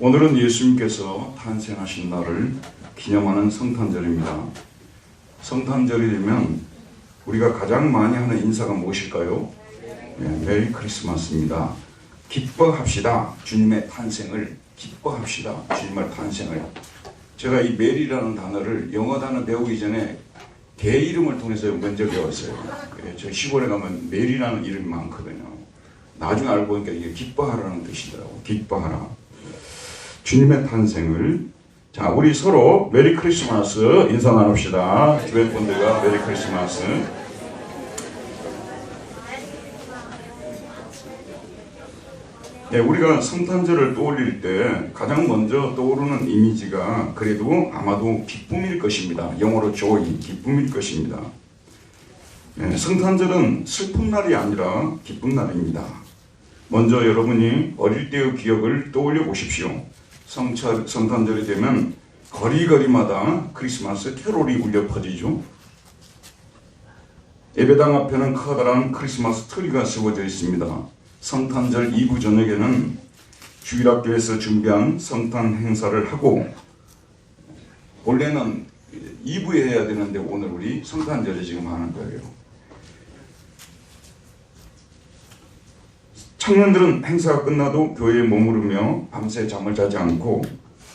오늘은 예수님께서 탄생하신 날을 기념하는 성탄절입니다. 성탄절이 되면 우리가 가장 많이 하는 인사가 무엇일까요? 메리 크리스마스입니다. 기뻐합시다. 주님의 탄생을 기뻐합시다. 주님의 탄생을. 제가 이 메리라는 단어를 영어 단어 배우기 전에 개 이름을 통해서 먼저 배웠어요. 저 시골에 가면 메리라는 이름이 많거든요. 나중에 알고 보니까 이게 기뻐하라는 뜻이더라고요. 기뻐하라. 주님의 탄생을. 자, 우리 서로 메리 크리스마스 인사 나눕시다. 주변 분들과 메리 크리스마스. 네, 우리가 성탄절을 떠올릴 때 가장 먼저 떠오르는 이미지가 그래도 아마도 기쁨일 것입니다. 영어로 joy, 기쁨일 것입니다. 네, 성탄절은 슬픈 날이 아니라 기쁜 날입니다. 먼저 여러분이 어릴 때의 기억을 떠올려 보십시오. 성탄절이 되면 거리거리마다 크리스마스 캐롤이 울려 퍼지죠. 예배당 앞에는 커다란 크리스마스 트리가 세워져 있습니다. 성탄절 이브 저녁에는 주일학교에서 준비한 성탄 행사를 하고, 원래는 이브에 해야 되는데 오늘 우리 성탄절에 지금 하는 거예요. 청년들은 행사가 끝나도 교회에 머무르며 밤새 잠을 자지 않고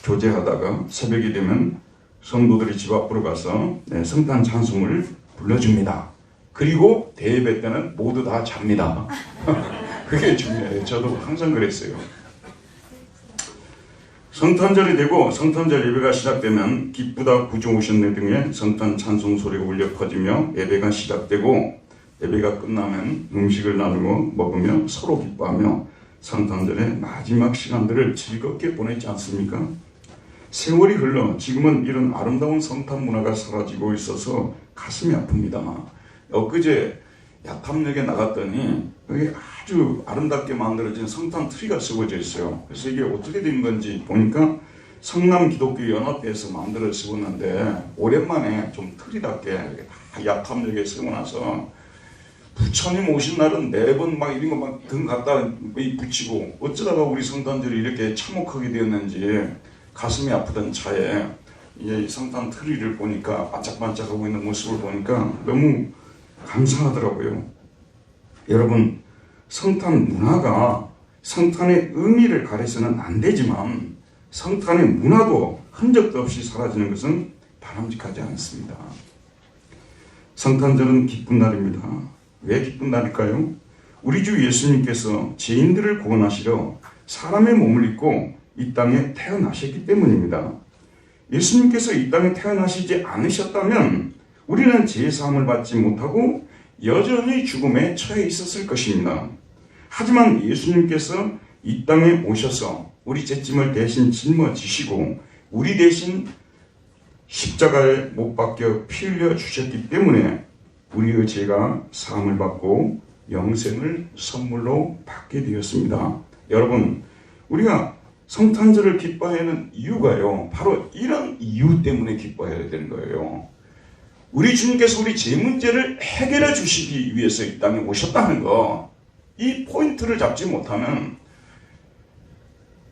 교제하다가 새벽이 되면 성도들이 집 앞으로 가서 성탄 찬송을 불러줍니다. 그리고 대예배 때는 모두 다 잡니다. 그게 중요해요. 저도 항상 그랬어요. 성탄절이 되고 성탄절 예배가 시작되면 기쁘다 구주 오셨네 등의 성탄 찬송 소리가 울려 퍼지며 예배가 시작되고, 예배가 끝나면 음식을 나누고 먹으며 서로 기뻐하며 성탄절의 마지막 시간들을 즐겁게 보냈지 않습니까? 세월이 흘러 지금은 이런 아름다운 성탄 문화가 사라지고 있어서 가슴이 아픕니다. 엊그제 야탐역에 나갔더니 여기 아주 아름답게 만들어진 성탄 트리가 세워져 있어요. 그래서 이게 어떻게 된 건지 보니까 성남 기독교 연합회에서 만들어 세웠는데, 오랜만에 좀 트리답게 다 야탐역에 세워놔서 부처님 오신 날은 매번 막 이런 거 막 등 갖다 붙이고, 어쩌다가 우리 성탄절이 이렇게 참혹하게 되었는지 가슴이 아프던 차에 이 성탄 트리를 보니까 반짝반짝하고 있는 모습을 보니까 너무 감사하더라고요. 여러분, 성탄 문화가 성탄의 의미를 가려서는 안 되지만 성탄의 문화도 흔적도 없이 사라지는 것은 바람직하지 않습니다. 성탄절은 기쁜 날입니다. 왜 기쁜 날일까요? 우리 주 예수님께서 죄인들을 구원하시려 사람의 몸을 입고 이 땅에 태어나셨기 때문입니다. 예수님께서 이 땅에 태어나시지 않으셨다면 우리는 죄사함을 받지 못하고 여전히 죽음에 처해 있었을 것입니다. 하지만 예수님께서 이 땅에 오셔서 우리 죄짐을 대신 짊어지시고 우리 대신 십자가에 못 박혀 피 흘려 주셨기 때문에 우리의 죄가 사함을 받고 영생을 선물로 받게 되었습니다. 여러분, 우리가 성탄절을 기뻐하는 이유가요, 바로 이런 이유 때문에 기뻐해야 되는 거예요. 우리 주님께서 우리 죄 문제를 해결해 주시기 위해서 이 땅에 오셨다는 거, 이 포인트를 잡지 못하면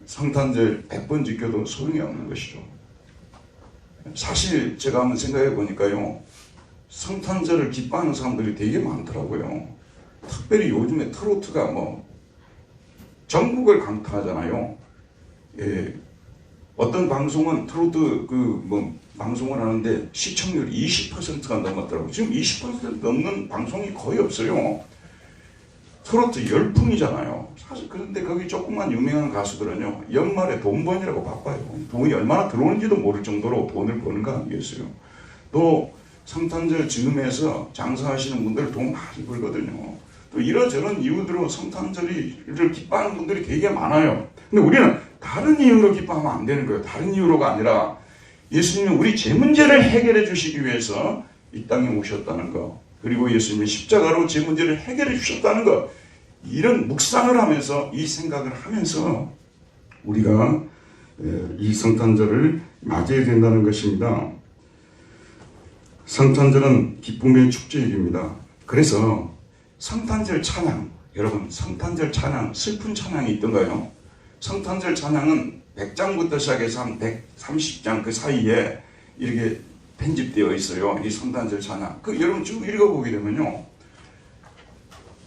성탄절 100번 지켜도 소용이 없는 것이죠. 사실 제가 한번 생각해 보니까요, 성탄절을 기뻐하는 사람들이 되게 많더라고요. 특별히 요즘에 트로트가 전국을 강타하잖아요. 예, 어떤 방송은 트로트 방송을 하는데 시청률이 20%가 넘었더라고요. 지금 20% 넘는 방송이 거의 없어요. 트로트 열풍이잖아요. 사실 그런데 거기 조금만 유명한 가수들은요, 연말에 돈 버느라고 바빠요. 돈이 얼마나 들어오는지도 모를 정도로 돈을 버는 거 아니겠어요. 또 성탄절 즈음에서 장사하시는 분들 돈 많이 벌거든요. 또 이러저런 이유들로 성탄절을 기뻐하는 분들이 되게 많아요. 근데 우리는 다른 이유로 기뻐하면 안 되는 거예요. 다른 이유로가 아니라 예수님은 우리 죄 문제를 해결해 주시기 위해서 이 땅에 오셨다는 거, 그리고 예수님이 십자가로 죄 문제를 해결해 주셨다는 것, 이런 묵상을 하면서, 이 생각을 하면서 우리가 이 성탄절을 맞이해야 된다는 것입니다. 성탄절은 기쁨의 축제일입니다. 그래서 성탄절 찬양, 여러분 성탄절 찬양, 슬픈 찬양이 있던가요? 성탄절 찬양은 100장부터 시작해서 한 130장 그 사이에 이렇게 편집되어 있어요. 이 성탄절 찬양. 여러분 쭉 읽어보게 되면요.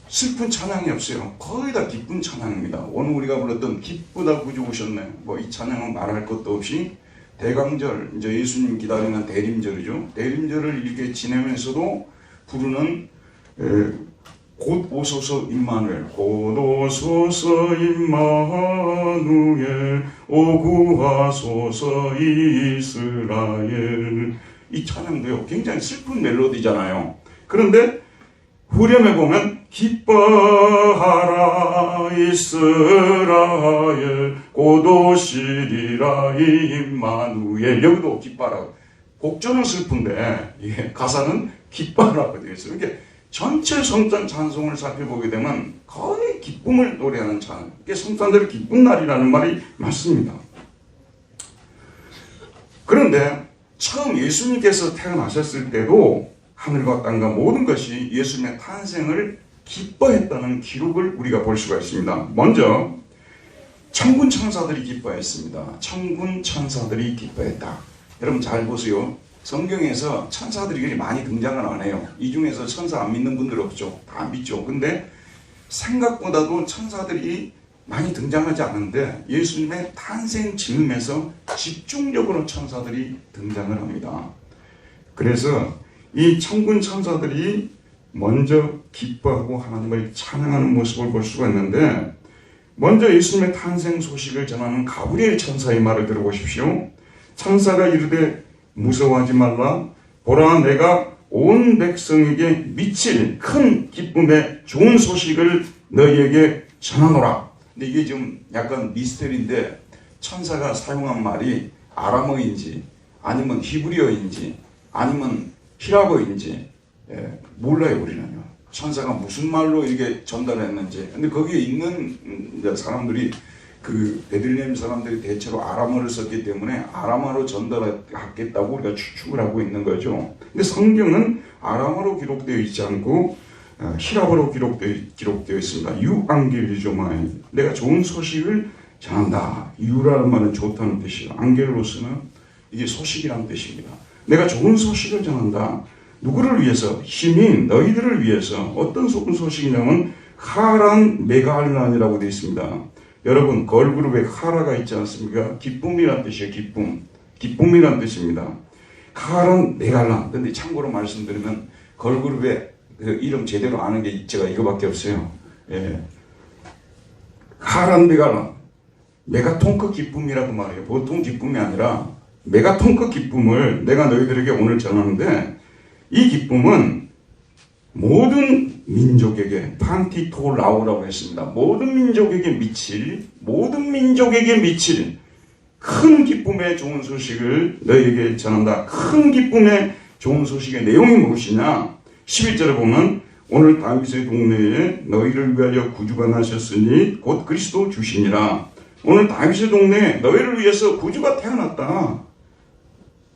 슬픈 찬양이 없어요. 거의 다 기쁜 찬양입니다. 오늘 우리가 불렀던 기쁘다 구주 오셨네. 뭐 이 찬양은 말할 것도 없이 대강절, 이제 예수님 기다리는 대림절이죠. 대림절을 이렇게 지내면서도 부르는 곧 오소서 임마누엘, 곧 오소서 임마누엘, 오 구하소서 이스라엘. 이 찬양도요 굉장히 슬픈 멜로디잖아요. 그런데 후렴에 보면 기뻐하라 이스라엘 곧 오시리라 임마누엘. 여기도 기뻐하라. 곡조는 슬픈데 이게 가사는 기뻐하라고 되어 있어요. 이게 전체 성탄 찬송을 살펴보게 되면 거의 기쁨을 노래하는 찬양. 이게 성탄절이 기쁜 날이라는 말이 맞습니다. 그런데 처음 예수님께서 태어나셨을 때도 하늘과 땅과 모든 것이 예수님의 탄생을 기뻐했다는 기록을 우리가 볼 수가 있습니다. 먼저 천군 천사들이 기뻐했습니다. 천군 천사들이 기뻐했다. 여러분 잘 보세요. 성경에서 천사들이 많이 등장을 안 해요. 이 중에서 천사 안 믿는 분들 없죠. 다 믿죠. 근데 생각보다도 천사들이 많이 등장하지 않는데 예수님의 탄생 즈음에서 집중적으로 천사들이 등장을 합니다. 그래서 이 천군 천사들이 먼저 기뻐하고 하나님을 찬양하는 모습을 볼 수가 있는데, 먼저 예수님의 탄생 소식을 전하는 가브리엘 천사의 말을 들어보십시오. 천사가 이르되 무서워하지 말라. 보라, 내가 온 백성에게 미칠 큰 기쁨의 좋은 소식을 너희에게 전하노라. 근데 이게 좀 약간 미스터리인데 천사가 사용한 말이 아람어인지 아니면 히브리어인지 아니면 히라버인지 몰라요. 우리는요. 천사가 무슨 말로 이렇게 전달했는지. 근데 거기에 있는 사람들이 그 베들레헴 사람들이 대체로 아람어를 썼기 때문에 아람어로 전달하겠다고 우리가 추측을 하고 있는 거죠. 근데 성경은 아람어로 기록되어 있지 않고 히라버로 기록되어 있습니다. 유앙겔리조마이, 내가 좋은 소식을 전한다. 유라는 말은 좋다는 뜻이에요. 앙겔로스는 이게 소식이라는 뜻입니다. 내가 좋은 소식을 전한다. 누구를 위해서? 시민, 너희들을 위해서. 어떤 좋은 소식이냐면 하란 메갈란이라고 되어 있습니다. 여러분, 걸그룹에 하라가 있지 않습니까? 기쁨이란 뜻이에요. 기쁨이란 뜻입니다. 하란 메갈란. 근데 참고로 말씀드리면 걸그룹의 그 이름 제대로 아는 게 제가 이거밖에 없어요. 하란 메갈란. 메가톤크 기쁨이라고 말해요. 보통 기쁨이 아니라 메가톤크 기쁨을 내가 너희들에게 오늘 전하는데, 이 기쁨은 모든 민족에게 판티토라우라고 했습니다. 모든 민족에게 미칠 큰 기쁨의 좋은 소식을 너희에게 전한다. 큰 기쁨의 좋은 소식의 내용이 무엇이냐? 11절에 보면 오늘 다윗의 동네에 너희를 위하여 구주가 나셨으니 곧 그리스도 주시니라. 오늘 다윗의 동네에 너희를 위해서 구주가 태어났다.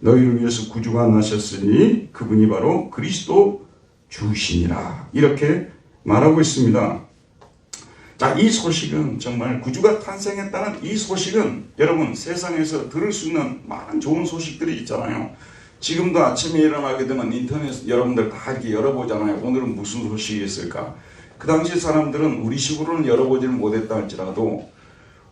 너희를 위해서 구주가 나셨으니 그분이 바로 그리스도 주시니라. 이렇게 말하고 있습니다. 자, 이 소식은 정말 구주가 탄생했다는 이 소식은 여러분 세상에서 들을 수 있는 많은 좋은 소식들이 있잖아요. 지금도 아침에 일어나게 되면 인터넷 여러분들 다 이렇게 열어보잖아요. 오늘은 무슨 소식이 있을까? 그 당시 사람들은 우리식으로는 열어보지를 못했다 할지라도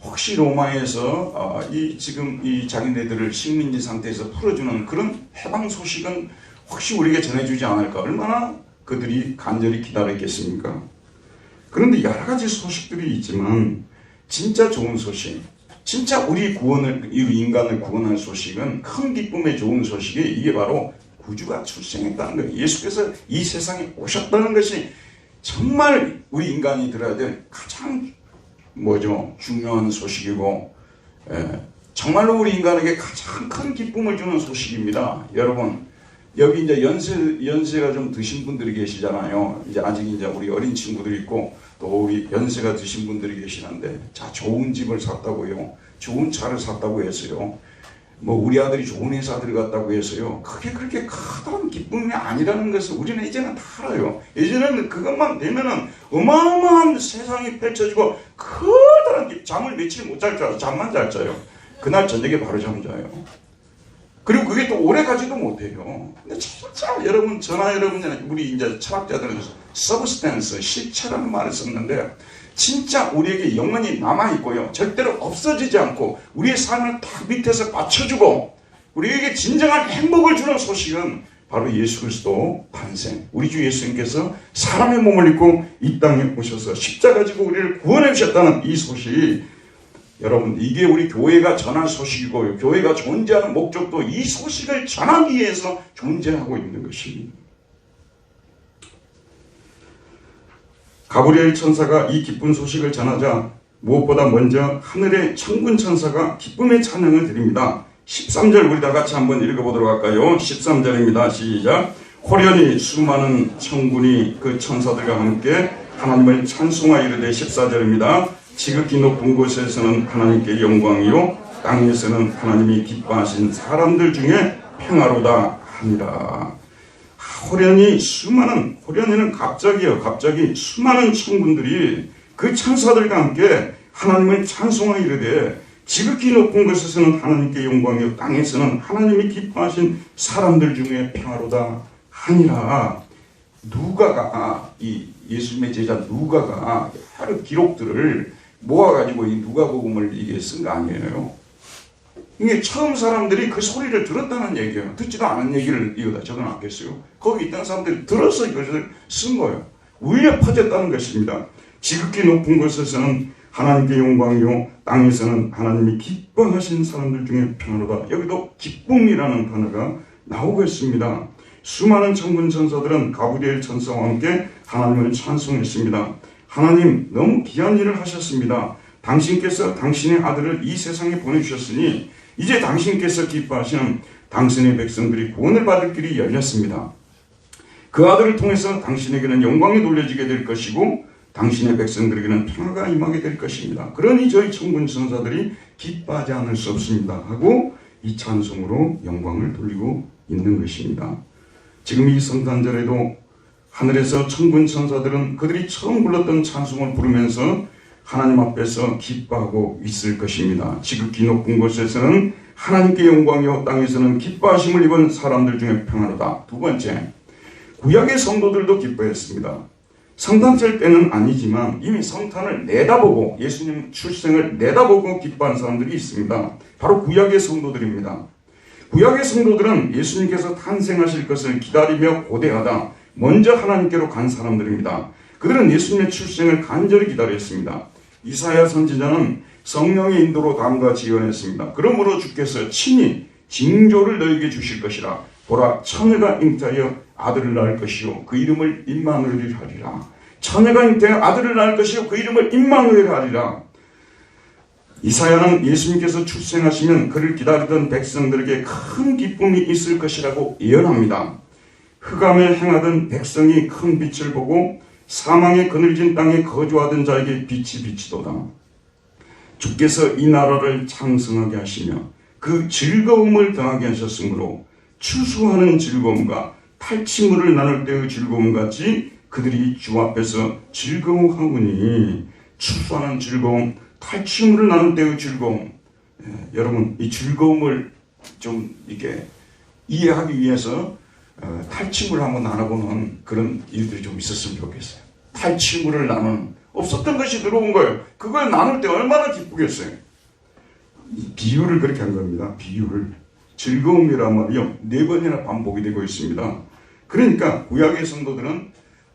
혹시 로마에서 지금 이 자기네들을 식민지 상태에서 풀어주는 그런 해방 소식은 혹시 우리에게 전해주지 않을까? 얼마나 그들이 간절히 기다렸겠습니까? 그런데 여러 가지 소식들이 있지만 진짜 좋은 소식, 진짜 우리 인간을 구원할 소식은 큰 기쁨의 좋은 소식이 이게 바로 구주가 출생했다는 거예요. 예수께서 이 세상에 오셨다는 것이 정말 우리 인간이 들어야 될 가장 중요한 소식이고, 정말로 우리 인간에게 가장 큰 기쁨을 주는 소식입니다. 여러분, 여기 이제 연세가 좀 드신 분들이 계시잖아요. 이제 아직 이제 우리 어린 친구들이 있고, 또 우리 연세가 드신 분들이 계시는데, 자, 좋은 집을 샀다고요. 좋은 차를 샀다고 했어요. 뭐 우리 아들이 좋은 회사 들어갔다고 해서요, 그게 그렇게 커다란 기쁨이 아니라는 것을 우리는 이제는 다 알아요. 예전에는 그것만 되면은 어마어마한 세상이 펼쳐지고 커다란 잠을 며칠 못 잘 줄 알아요. 잠만 잘 자요. 그날 저녁에 바로 잠자요. 그리고 그게 또 오래 가지도 못해요. 근데 진짜 여러분, 우리 이제 철학자들은 서브스탠스, 실체라는 말을 썼는데, 진짜 우리에게 영원히 남아있고요, 절대로 없어지지 않고 우리의 삶을 딱 밑에서 받쳐주고 우리에게 진정한 행복을 주는 소식은 바로 예수 그리스도 탄생. 우리 주 예수님께서 사람의 몸을 입고 이 땅에 오셔서 십자가 지고 우리를 구원해 주셨다는 이 소식, 여러분, 이게 우리 교회가 전한 소식이고요, 교회가 존재하는 목적도 이 소식을 전하기 위해서 존재하고 있는 것입니다. 가브리엘 천사가 이 기쁜 소식을 전하자 무엇보다 먼저 하늘의 천군 천사가 기쁨의 찬양을 드립니다. 13절 우리 다 같이 한번 읽어보도록 할까요? 13절입니다. 시작. 호련히 수많은 천군이 그 천사들과 함께 하나님을 찬송하여 이르되, 14절입니다. 지극히 높은 곳에서는 하나님께 영광이요 땅에서는 하나님이 기뻐하신 사람들 중에 평화로다 하니라. 호련히 수많은, 호련히는 갑자기 수많은 천군들이 그 천사들과 함께 하나님을 찬송하여 이르되, 지극히 높은 곳에서는 하나님께 영광이요 땅에서는 하나님이 기뻐하신 사람들 중에 평화로다 하니라. 누가가, 이 예수님의 제자 누가가 여러 기록들을 모아가지고 이 누가복음을 이게 쓴 거 아니에요. 이게 처음 사람들이 그 소리를 들었다는 얘기예요. 듣지도 않은 얘기를 이거다 적어놨겠어요. 거기 있던 사람들이 들어서 이것을 쓴 거예요. 울려 퍼졌다는 것입니다. 지극히 높은 곳에서는 하나님께 영광이요 땅에서는 하나님이 기뻐하신 사람들 중에 평화로다. 여기도 기쁨이라는 단어가 나오고 있습니다. 수많은 천군 천사들은 가브리엘 천사와 함께 하나님을 찬송했습니다. 하나님, 너무 귀한 일을 하셨습니다. 당신께서 당신의 아들을 이 세상에 보내주셨으니 이제 당신께서 기뻐하시는 당신의 백성들이 구원을 받을 길이 열렸습니다. 그 아들을 통해서 당신에게는 영광이 돌려지게 될 것이고 당신의 백성들에게는 평화가 임하게 될 것입니다. 그러니 저희 천군 천사들이 기뻐하지 않을 수 없습니다 하고 이 찬송으로 영광을 돌리고 있는 것입니다. 지금 이 성탄절에도 하늘에서 천군 천사들은 그들이 처음 불렀던 찬송을 부르면서 하나님 앞에서 기뻐하고 있을 것입니다. 지극히 높은 곳에서는 하나님께 영광이요 땅에서는 기뻐하심을 입은 사람들 중에 평화로다. 두 번째, 구약의 성도들도 기뻐했습니다. 성탄절 때는 아니지만 이미 성탄을 내다보고 예수님 출생을 내다보고 기뻐하는 사람들이 있습니다. 바로 구약의 성도들입니다. 구약의 성도들은 예수님께서 탄생하실 것을 기다리며 고대하다 먼저 하나님께로 간 사람들입니다. 그들은 예수님의 출생을 간절히 기다렸습니다. 이사야 선지자는 성령의 인도로 다음과 지언했습니다. 그러므로 주께서 친히 징조를 너에게 주실 것이라. 보라, 처녀가 잉태하여 아들을 낳을 것이요 그 이름을 임마누엘이라 하리라. 처녀가 잉태하여 아들을 낳을 것이요 그 이름을 임마누엘이라 하리라. 이사야는 예수님께서 출생하시면 그를 기다리던 백성들에게 큰 기쁨이 있을 것이라고 예언합니다. 흑암을 행하던 백성이 큰 빛을 보고 사망의 그늘진 땅에 거주하던 자에게 빛이 비치도다. 주께서 이 나라를 창성하게 하시며 그 즐거움을 더하게 하셨으므로 추수하는 즐거움과 탈취물을 나눌 때의 즐거움 같이 그들이 주 앞에서 즐거워하오니. 추수하는 즐거움, 탈취물을 나눌 때의 즐거움. 여러분, 이 즐거움을 좀 이렇게 이해하기 위해서 탈취물을 한번 나눠보는 그런 일들이 좀 있었으면 좋겠어요. 탈취물을 나누는, 없었던 것이 들어온 거예요. 그걸 나눌 때 얼마나 기쁘겠어요. 비유를 그렇게 한 겁니다. 비유를. 즐거움이란 말이요 4번이나 반복이 되고 있습니다. 그러니까 구약의 성도들은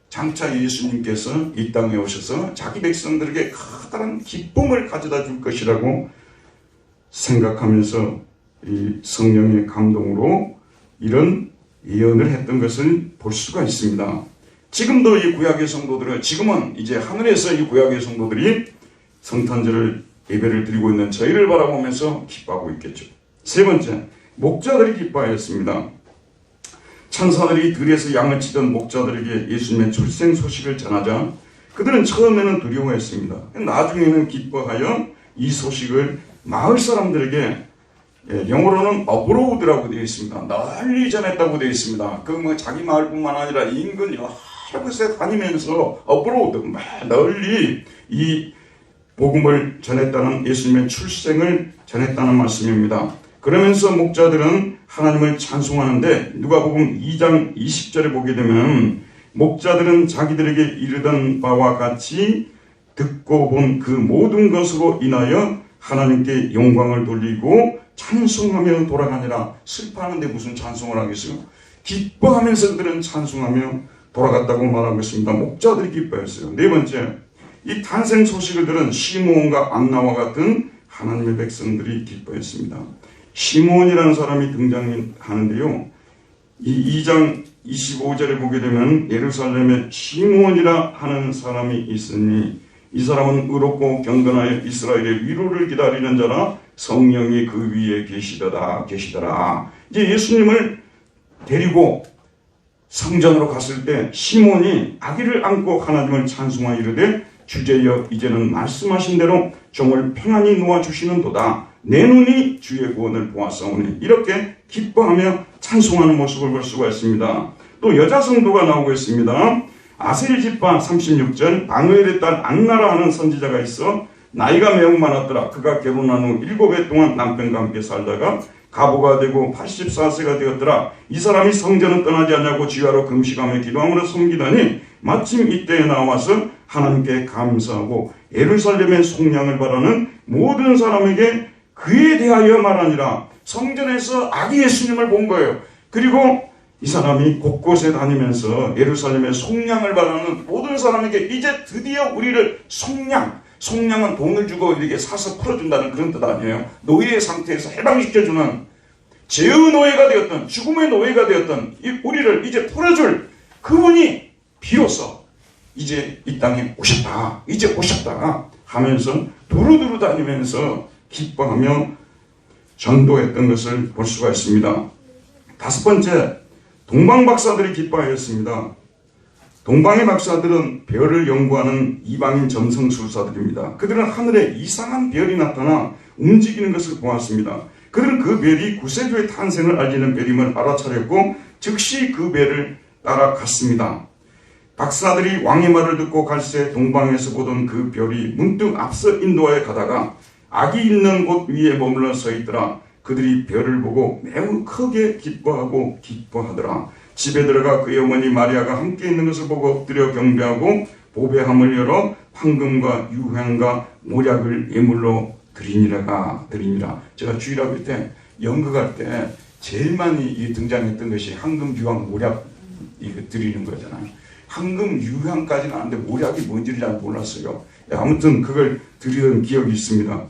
장차 예수님께서 이 땅에 오셔서 자기 백성들에게 커다란 기쁨을 가져다 줄 것이라고 생각하면서 이 성령의 감동으로 이런 예언을 했던 것을 볼 수가 있습니다. 지금도 이 구약의 성도들은, 지금은 이제 하늘에서 이 구약의 성도들이 성탄절을 예배를 드리고 있는 저희를 바라보면서 기뻐하고 있겠죠. 세 번째, 목자들이 기뻐하였습니다. 천사들이 들에서 양을 치던 목자들에게 예수님의 출생 소식을 전하자 그들은 처음에는 두려워했습니다. 나중에는 기뻐하여 이 소식을 마을 사람들에게 영어로는 어브로드라고 되어 있습니다. 널리 전했다고 되어 있습니다. 그 뭐 자기 마을뿐만 아니라 인근 여러 곳에 다니면서 어브로드 널리 이 복음을 전했다는, 예수님의 출생을 전했다는 말씀입니다. 그러면서 목자들은 하나님을 찬송하는데 누가복음 2장 20절에 보게 되면 목자들은 자기들에게 이르던 바와 같이 듣고 본 그 모든 것으로 인하여 하나님께 영광을 돌리고 찬송하며 돌아가니라. 슬퍼하는데 무슨 찬송을 하겠어요? 기뻐하면서 그들은 찬송하며 돌아갔다고 말하고 있습니다. 목자들이 기뻐했어요. 네 번째, 이 탄생 소식을 들은 시므온과 안나와 같은 하나님의 백성들이 기뻐했습니다. 시므온이라는 사람이 등장하는데요. 이 2장 25절에 보게 되면 예루살렘에 시므온이라 하는 사람이 있으니 이 사람은 의롭고 경건하여 이스라엘의 위로를 기다리는 자라. 성령이 그 위에 계시더라. 이제 예수님을 데리고 성전으로 갔을 때 시몬이 아기를 안고 하나님을 찬송하여 이르되 주제여 이제는 말씀하신 대로 종을 평안히 놓아주시는도다. 내 눈이 주의 구원을 보았사오니. 이렇게 기뻐하며 찬송하는 모습을 볼 수가 있습니다. 또 여자 성도가 나오고 있습니다. 아셀 지파 36절, 바누엘의 딸 안나라 하는 선지자가 있어 나이가 매우 많았더라. 그가 결혼한 후 7해 동안 남편과 함께 살다가 가보가 되고 84세가 되었더라. 이 사람이 성전을 떠나지 않냐고 지하로 금식하며 기도함으로 섬기더니 마침 이때에 나와서 하나님께 감사하고 예루살렘의 속량을 바라는 모든 사람에게 그에 대하여 말하니라. 성전에서 아기 예수님을 본 거예요. 그리고 이 사람이 곳곳에 다니면서 예루살렘의 속량을 바라는 모든 사람에게 이제 드디어 우리를 속량은 돈을 주고 이렇게 사서 풀어준다는 그런 뜻 아니에요. 노예의 상태에서 해방시켜주는, 죄의 노예가 되었던, 죽음의 노예가 되었던 우리를 이제 풀어줄 그분이 비로소 이제 이 땅에 오셨다. 이제 오셨다 하면서 두루두루 다니면서 기뻐하며 전도했던 것을 볼 수가 있습니다. 다섯 번째, 동방 박사들이 기뻐하였습니다. 동방의 박사들은 별을 연구하는 이방인 점성술사들입니다. 그들은 하늘에 이상한 별이 나타나 움직이는 것을 보았습니다. 그들은 그 별이 구세주의 탄생을 알리는 별임을 알아차렸고 즉시 그 별을 따라갔습니다. 박사들이 왕의 말을 듣고 갈새 동방에서 보던 그 별이 문득 앞서 인도하여 가다가 아기 있는 곳 위에 머물러 서 있더라. 그들이 별을 보고 매우 크게 기뻐하더라. 집에 들어가 그의 어머니 마리아가 함께 있는 것을 보고 엎드려 경배하고 보배함을 열어 황금과 유향과 모략을 예물로 드리니라. 제가 주일학교 때 연극할 때 제일 많이 등장했던 것이 황금, 유향, 모략 이거 드리는 거잖아요. 황금, 유향까지는 아는데 모략이 뭔지를 잘 몰랐어요. 아무튼 그걸 드리던 기억이 있습니다.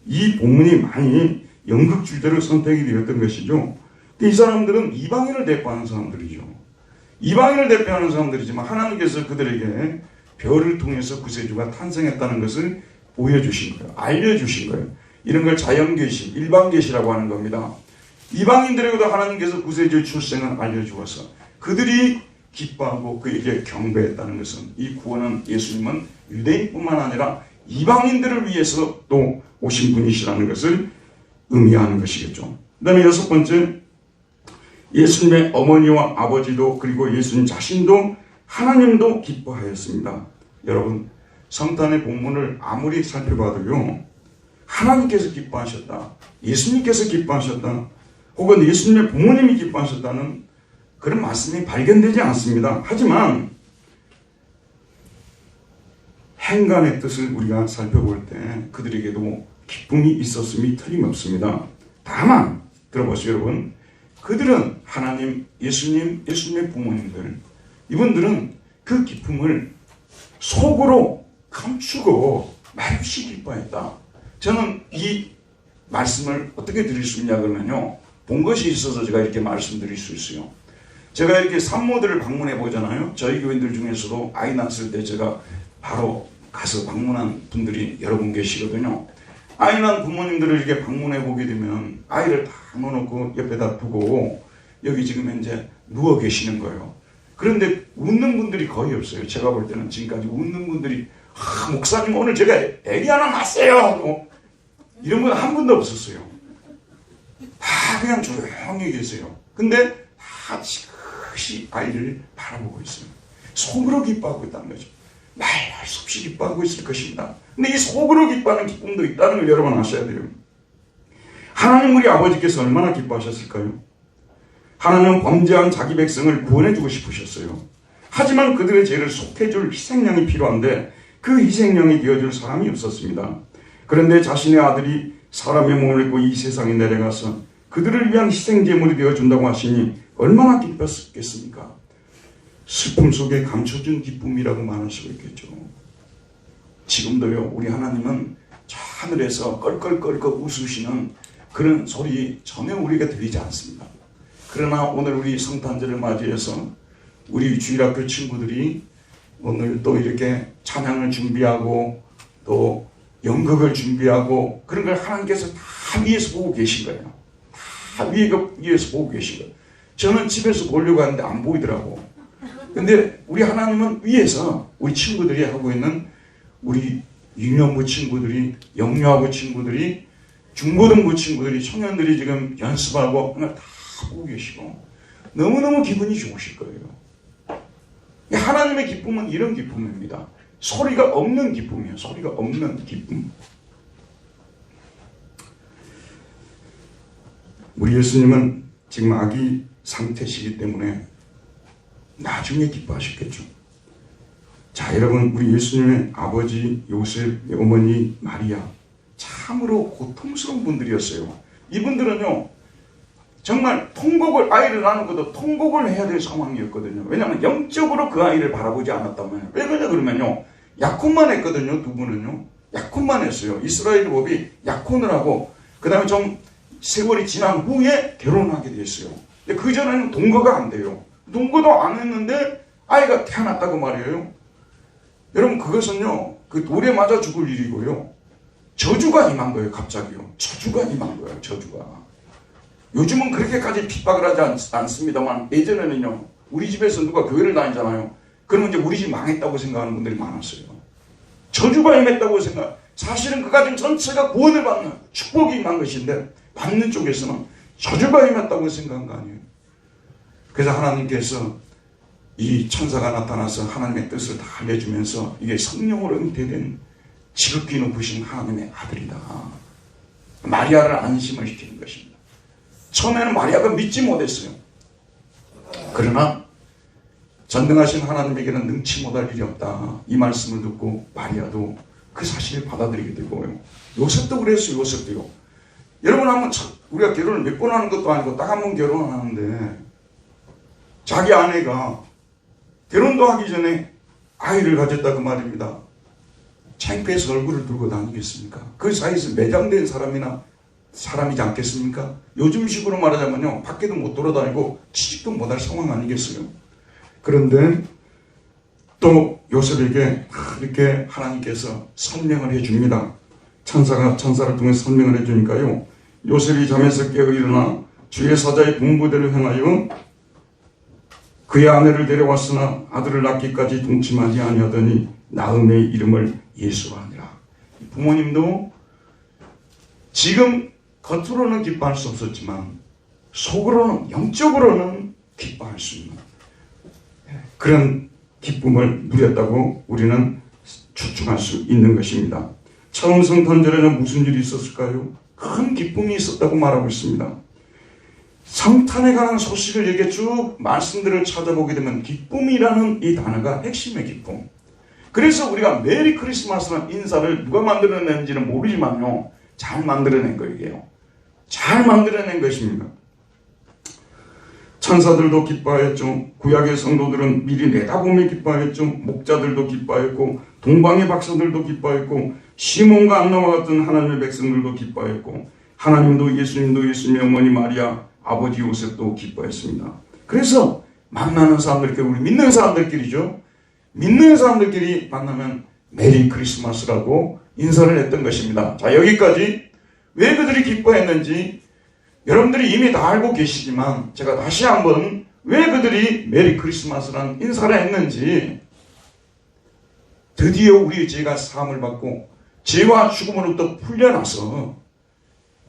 이 본문이 많이 연극 주제로 선택이 되었던 것이죠. 이 사람들은 이방인을 대표하는 사람들이죠. 이방인을 대표하는 사람들이지만 하나님께서 그들에게 별을 통해서 구세주가 탄생했다는 것을 보여주신 거예요. 알려주신 거예요. 이런 걸 자연계시, 일반계시라고 하는 겁니다. 이방인들에게도 하나님께서 구세주의 출생을 알려주어서 그들이 기뻐하고 그에게 경배했다는 것은, 이 구원은 예수님은 유대인뿐만 아니라 이방인들을 위해서 또 오신 분이시라는 것을 의미하는 것이겠죠. 그 다음에 여섯 번째, 예수님의 어머니와 아버지도 그리고 예수님 자신도 하나님도 기뻐하였습니다. 여러분, 성탄의 본문을 아무리 살펴봐도요, 하나님께서 기뻐하셨다, 예수님께서 기뻐하셨다, 혹은 예수님의 부모님이 기뻐하셨다는 그런 말씀이 발견되지 않습니다. 하지만 행간의 뜻을 우리가 살펴볼 때 그들에게도 기쁨이 있었음이 틀림없습니다. 다만 들어보세요 여러분, 그들은 하나님, 예수님, 예수님의 부모님들, 이분들은 그 기쁨을 속으로 감추고 말없이 기뻐했다. 저는 이 말씀을 어떻게 드릴 수 있냐 그러면요, 본 것이 있어서 제가 이렇게 말씀드릴 수 있어요. 제가 이렇게 산모들을 방문해 보잖아요. 저희 교인들 중에서도 아이 낳았을 때 제가 바로 가서 방문한 분들이 여러 분 계시거든요. 아이 낳은 부모님들을 이렇게 방문해 보게 되면 아이를 다 넣어놓고 옆에다 두고 여기 지금 현재 누워 계시는 거예요. 그런데 웃는 분들이 거의 없어요. 제가 볼 때는 지금까지 웃는 분들이 목사님 오늘 제가 애기 하나 낳았어요 이런 분 한 분도 없었어요. 다 그냥 조용히 계세요. 근데 다 지그시 아이를 바라보고 있어요. 속으로 기뻐하고 있다는 거죠. 말할 수 없이 기뻐하고 있을 것입니다. 근데 이 속으로 기뻐하는 기쁨도 있다는 걸 여러분 아셔야 돼요. 하나님 우리 아버지께서 얼마나 기뻐하셨을까요? 하나님은 범죄한 자기 백성을 구원해주고 싶으셨어요. 하지만 그들의 죄를 속해줄 희생양이 필요한데 그 희생양이 되어줄 사람이 없었습니다. 그런데 자신의 아들이 사람의 몸을 입고 이 세상에 내려가서 그들을 위한 희생제물이 되어준다고 하시니 얼마나 기뻤겠습니까? 슬픔 속에 감춰준 기쁨이라고 말할 수 있겠죠. 지금도요, 우리 하나님은 저 하늘에서 껄껄껄껄 웃으시는 그런 소리 전혀 우리가 들리지 않습니다. 그러나 오늘 우리 성탄절을 맞이해서 우리 주일학교 친구들이 오늘 또 이렇게 찬양을 준비하고 또 연극을 준비하고 그런 걸 하나님께서 다 위에서 보고 계신 거예요. 다 위에서 보고 계신 거예요. 저는 집에서 보려고 하는데 안 보이더라고. 근데 우리 하나님은 위에서 우리 친구들이 하고 있는 우리 유년부 친구들이, 영유아부 친구들이, 중고등부 친구들이, 청년들이 지금 연습하고 그걸 다 보고 계시고 너무너무 기분이 좋으실 거예요. 하나님의 기쁨은 이런 기쁨입니다. 소리가 없는 기쁨이에요. 소리가 없는 기쁨. 우리 예수님은 지금 아기 상태시기 때문에 나중에 기뻐하셨겠죠. 자, 여러분, 우리 예수님의 아버지 요셉, 어머니 마리아, 참으로 고통스러운 분들이었어요. 이분들은요, 정말 통곡을, 아이를 낳는 것도 통곡을 해야 될 상황이었거든요. 왜냐하면 영적으로 그 아이를 바라보지 않았다면. 왜 그러냐 그러면요, 약혼만 했거든요. 두 분은요, 약혼만 했어요. 이스라엘 법이 약혼을 하고 그 다음에 좀 세월이 지난 후에 결혼하게 됐어요. 근데 그 전에는 동거가 안 돼요. 동거도 안 했는데 아이가 태어났다고 말이에요. 여러분, 그것은요, 그 돌에 맞아 죽을 일이고요, 저주가 임한 거예요. 갑자기요, 저주가 임한 거예요. 저주가. 요즘은 그렇게까지 핍박을 하지 않습니다만 예전에는요, 우리 집에서 누가 교회를 다니잖아요. 그러면 이제 우리 집 망했다고 생각하는 분들이 많았어요. 저주가 임했다고 생각. 사실은 그 가정 전체가 구원을 받는 축복이 임한 것인데 받는 쪽에서는 저주가 임했다고 생각한 거 아니에요. 그래서 하나님께서 이 천사가 나타나서 하나님의 뜻을 다 알려주면서 이게 성령으로 잉태된 지극히 높으신 하나님의 아들이다. 마리아를 안심을 시키는 것입니다. 처음에는 마리아가 믿지 못했어요. 그러나 전능하신 하나님에게는 능치 못할 일이 없다. 이 말씀을 듣고 마리아도 그 사실을 받아들이게 되고요. 요셉도 그랬어요. 요셉도요. 여러분, 한번 우리가 결혼을 몇 번 하는 것도 아니고 딱 한 번 결혼을 하는데 자기 아내가 결혼도 하기 전에 아이를 가졌다고 말입니다. 창피해서 얼굴을 들고 다니겠습니까? 그 사이에서 매장된 사람이지 않겠습니까? 요즘식으로 말하자면요, 밖에도 못 돌아다니고 취직도 못할 상황 아니겠어요? 그런데 또 요셉에게 이렇게 하나님께서 선명을 해줍니다. 천사를 통해 선명을 해주니까요, 요셉이 잠에서 깨어 일어나 주의 사자의 분부대로 행하여 그의 아내를 데려왔으나 아들을 낳기까지 동침하지 아니하더니 나음의 이름을 예수라 하니라. 부모님도 지금 겉으로는 기뻐할 수 없었지만 속으로는, 영적으로는 기뻐할 수 있는 그런 기쁨을 누렸다고 우리는 추측할 수 있는 것입니다. 처음 성탄절에는 무슨 일이 있었을까요? 큰 기쁨이 있었다고 말하고 있습니다. 성탄에 관한 소식을 이렇게 쭉 말씀들을 찾아보게 되면 기쁨이라는 이 단어가 핵심의 기쁨. 그래서 우리가 메리 크리스마스라는 인사를 누가 만들어낸지는 모르지만요, 잘 만들어낸 거예요. 잘 만들어낸 것입니다. 천사들도 기뻐하였죠. 구약의 성도들은 미리 내다보며 기뻐하였죠. 목자들도 기뻐하였고 동방의 박사들도 기뻐하였고 시몬과 안나와 같은 하나님의 백성들도 기뻐하였고 하나님도 예수님도 예수님의 어머니 마리아, 아버지 요셉도 기뻐했습니다. 그래서 만나는 사람들끼리, 우리 믿는 사람들끼리죠, 믿는 사람들끼리 만나면 메리 크리스마스라고 인사를 했던 것입니다. 자, 여기까지 왜 그들이 기뻐했는지 여러분들이 이미 다 알고 계시지만 제가 다시 한번 왜 그들이 메리 크리스마스라는 인사를 했는지, 드디어 우리의 죄가 사함을 받고 죄와 죽음으로부터 풀려나서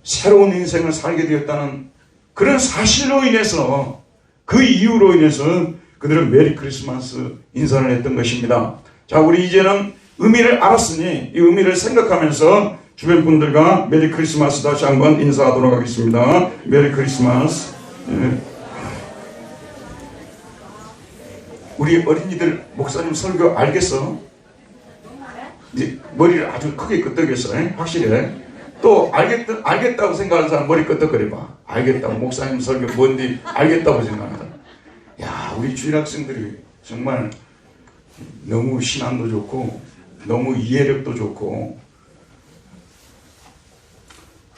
새로운 인생을 살게 되었다는 그런 사실로 인해서, 그 이유로 인해서 그들은 메리 크리스마스 인사를 했던 것입니다. 자, 우리 이제는 의미를 알았으니 이 의미를 생각하면서 주변 분들과 메리 크리스마스 다시 한번 인사하도록 하겠습니다. 메리 크리스마스. 우리 어린이들 목사님 설교 알겠어? 이제 머리를 아주 크게 끄덕였어. 확실해. 또 알겠다고 생각하는 사람 머리 끄덕거려봐. 알겠다고. 목사님 설교 뭔지 알겠다고 생각한다. 야, 우리 주일학생들이 정말 너무 신앙도 좋고 너무 이해력도 좋고.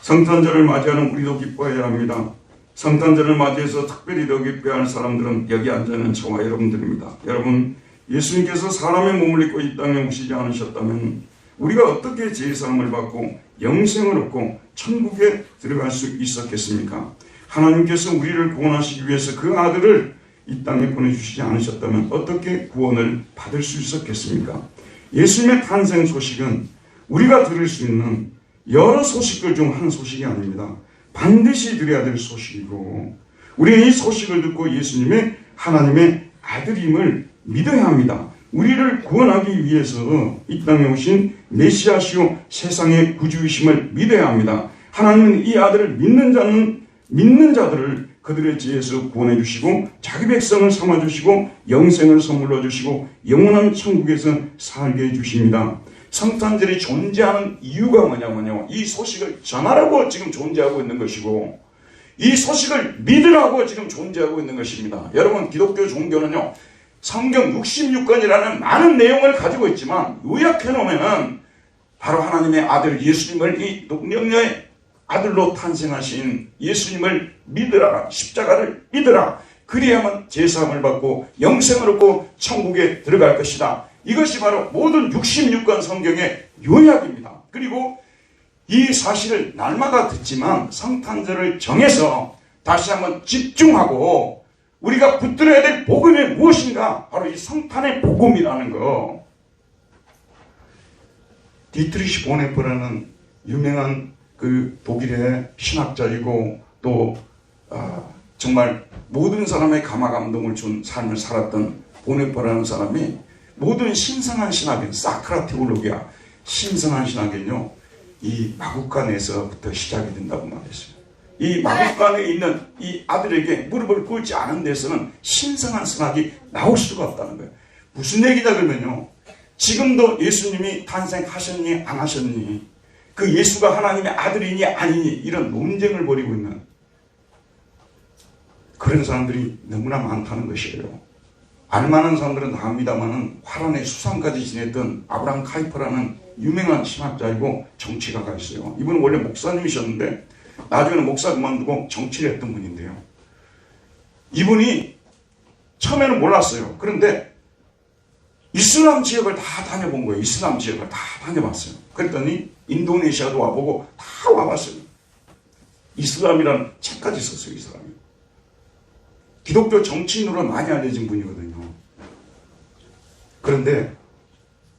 성탄절을 맞이하는 우리도 기뻐해야 합니다. 성탄절을 맞이해서 특별히 더 기뻐할 사람들은 여기 앉아있는 저와 여러분들입니다. 여러분, 예수님께서 사람의 몸을 입고 이 땅에 오시지 않으셨다면 우리가 어떻게 제사함을 받고 영생을 얻고 천국에 들어갈 수 있었겠습니까? 하나님께서 우리를 구원하시기 위해서 그 아들을 이 땅에 보내주시지 않으셨다면 어떻게 구원을 받을 수 있었겠습니까? 예수님의 탄생 소식은 우리가 들을 수 있는 여러 소식들 중 한 소식이 아닙니다. 반드시 들어야 될 소식이고, 우리는 이 소식을 듣고 예수님의 하나님의 아들임을 믿어야 합니다. 우리를 구원하기 위해서 이 땅에 오신 메시아시오 세상의 구주이심을 믿어야 합니다. 하나님은 이 아들을 믿는 자들을 그들의 지혜에서 구원해 주시고 자기 백성을 삼아 주시고 영생을 선물로 주시고 영원한 천국에서 살게 해 주십니다. 성탄절이 존재하는 이유가 뭐냐면요, 이 소식을 전하라고 지금 존재하고 있는 것이고 이 소식을 믿으라고 지금 존재하고 있는 것입니다. 여러분, 기독교 종교는요, 성경 66권이라는 많은 내용을 가지고 있지만 요약해 놓으면은 바로 하나님의 아들 예수님을, 이 능력의 아들로 탄생하신 예수님을 믿으라, 십자가를 믿으라, 그리야만 제사함을 받고 영생을 얻고 천국에 들어갈 것이다. 이것이 바로 모든 66권 성경의 요약입니다. 그리고 이 사실을 날마다 듣지만 성탄절을 정해서 다시 한번 집중하고 우리가 붙들어야 될 복음이 무엇인가? 바로 이 성탄의 복음이라는 거. 디트리시 보네퍼라는 유명한 그 독일의 신학자이고 또 정말 모든 사람의 감화감동을 준 삶을 살았던 보네퍼라는 사람이 모든 신성한 신학은 사크라 테올로기아, 신성한 신학은요, 이 마국간에서부터 시작이 된다고 말했어요. 이 마국간에 있는 이 아들에게 무릎을 꿇지 않은 데서는 신성한 신학이 나올 수가 없다는 거예요. 무슨 얘기냐 그러면요, 지금도 예수님이 탄생하셨니 안 하셨니, 그 예수가 하나님의 아들이니 아니니 이런 논쟁을 벌이고 있는 그런 사람들이 너무나 많다는 것이에요. 알만한 사람들은 다 압니다만은 화란의 수상까지 지냈던 아브라함 카이퍼라는 유명한 신학자이고 정치가가 있어요. 이분은 원래 목사님이셨는데 나중에는 목사 그만두고 정치를 했던 분인데요. 이분이 처음에는 몰랐어요. 그런데 이슬람 지역을 다 다녀본 거예요. 이슬람 지역을 다 다녀봤어요. 그랬더니 인도네시아도 와보고 다 와봤어요. 이슬람이라는 책까지 썼어요. 이슬람이. 기독교 정치인으로 많이 알려진 분이거든요. 그런데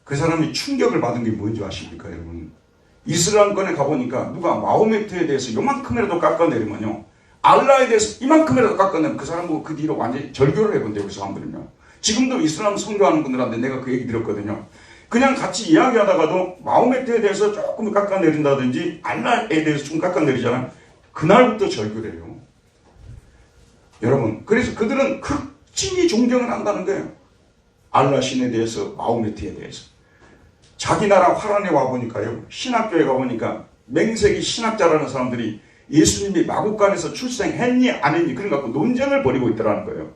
그 사람이 충격을 받은 게 뭔지 아십니까, 여러분? 이슬람권에 가보니까 누가 마호메트에 대해서 요만큼이라도 깎아내리면요, 알라에 대해서 이만큼이라도 깎아내면 그 사람 보고 그 뒤로 완전히 절교를 해본대요, 그 사람들은요. 지금도 이슬람 선교하는 분들한테 내가 그 얘기 들었거든요. 그냥 같이 이야기하다가도 마호메트에 대해서 조금 깎아내린다든지 알라에 대해서 좀 깎아내리잖아요. 그날부터 절교를 해요. 여러분, 그래서 그들은 극진히 존경을 한다는 거예요. 알라 신에 대해서, 마호메트에 대해서. 자기 나라 화란에 와보니까요, 신학교에 가보니까 맹세기 신학자라는 사람들이 예수님이 마국간에서 출생했니 안 했니 그런 거 갖고 논쟁을 벌이고 있더라는 거예요.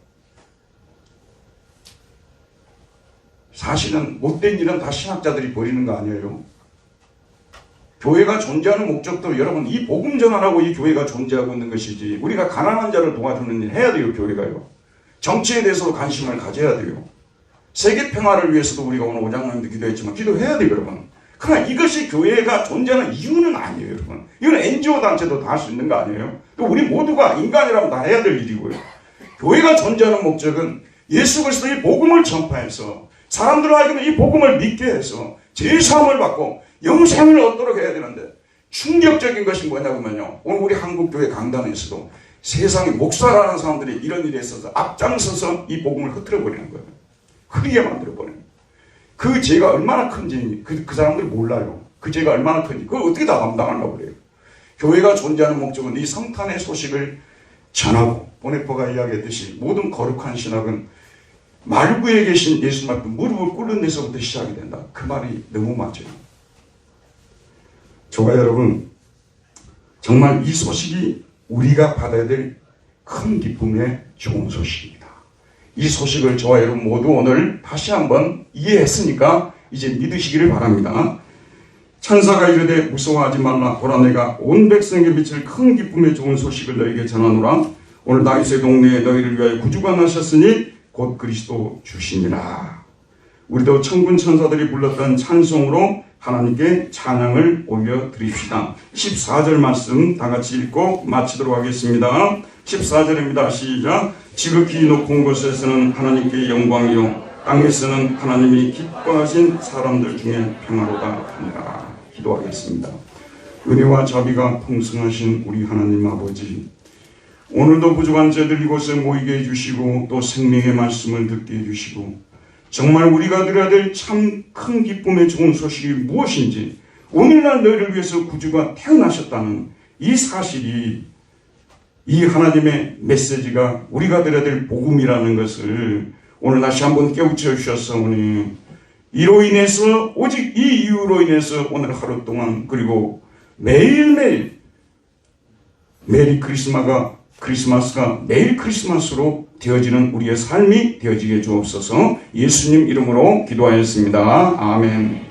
사실은 못된 일은 다 신학자들이 벌이는 거 아니에요. 교회가 존재하는 목적도 여러분 이 복음 전환하고 이 교회가 존재하고 있는 것이지, 우리가 가난한 자를 도와주는 일 해야 돼요. 교회가요. 정치에 대해서도 관심을 가져야 돼요. 세계 평화를 위해서도 우리가 오늘 오장님도 기도했지만 기도해야 돼요, 여러분. 그러나 이것이 교회가 존재하는 이유는 아니에요, 여러분. 이건 NGO 단체도 다 할 수 있는 거 아니에요? 또 우리 모두가 인간이라면 다 해야 될 일이고요. 교회가 존재하는 목적은 예수 그리스도의 복음을 전파해서 사람들을 하여금 이 복음을 믿게 해서 제사함을 받고 영생을 얻도록 해야 되는데, 충격적인 것이 뭐냐면요, 오늘 우리 한국교회 강단에서도 세상에 목사라는 사람들이 이런 일에 있어서 앞장서서 이 복음을 흐트러 버리는 거예요. 흐리게 만들어 버리는 거예요. 그 죄가 얼마나 큰지 그 사람들이 몰라요. 그 죄가 얼마나 큰지 그걸 어떻게 다 감당하려고 그래요. 교회가 존재하는 목적은 이 성탄의 소식을 전하고, 보네퍼가 이야기했듯이 모든 거룩한 신학은 말구에 계신 예수님한테 무릎을 꿇는 데서부터 시작이 된다. 그 말이 너무 맞죠. 저와 여러분, 정말 이 소식이 우리가 받아야 될 큰 기쁨의 좋은 소식입니다. 이 소식을 저와 여러분 모두 오늘 다시 한번 이해했으니까 이제 믿으시기를 바랍니다. 천사가 이르되 무서워하지 말라. 보라, 내가 온 백성에게 미칠 큰 기쁨의 좋은 소식을 너에게 전하노라. 오늘 다윗의 동네에 너희를 위하여 구주가 나셨으니 곧 그리스도 주시니라. 우리도 천군 천사들이 불렀던 찬송으로 하나님께 찬양을 올려드립시다. 14절 말씀 다 같이 읽고 마치도록 하겠습니다. 14절입니다. 시작. 지극히 높은 곳에서는 하나님께 영광이요 땅에서는 하나님이 기뻐하신 사람들 중에 평화로다 하니라. 기도하겠습니다. 은혜와 자비가 풍성하신 우리 하나님 아버지, 오늘도 부족한 저들 이곳에 모이게 해주시고 또 생명의 말씀을 듣게 해주시고, 정말 우리가 들어야 될 참 큰 기쁨의 좋은 소식이 무엇인지, 오늘날 너희를 위해서 구주가 태어나셨다는 이 사실이, 이 하나님의 메시지가 우리가 들어야 될 복음이라는 것을 오늘 다시 한번 깨우쳐 주셨사오니, 이로 인해서, 오직 이 이유로 인해서 오늘 하루 동안, 그리고 매일매일 메리 크리스마스가 매일 크리스마스로 되어지는 우리의 삶이 되어지게 주옵소서. 예수님 이름으로 기도하였습니다. 아멘.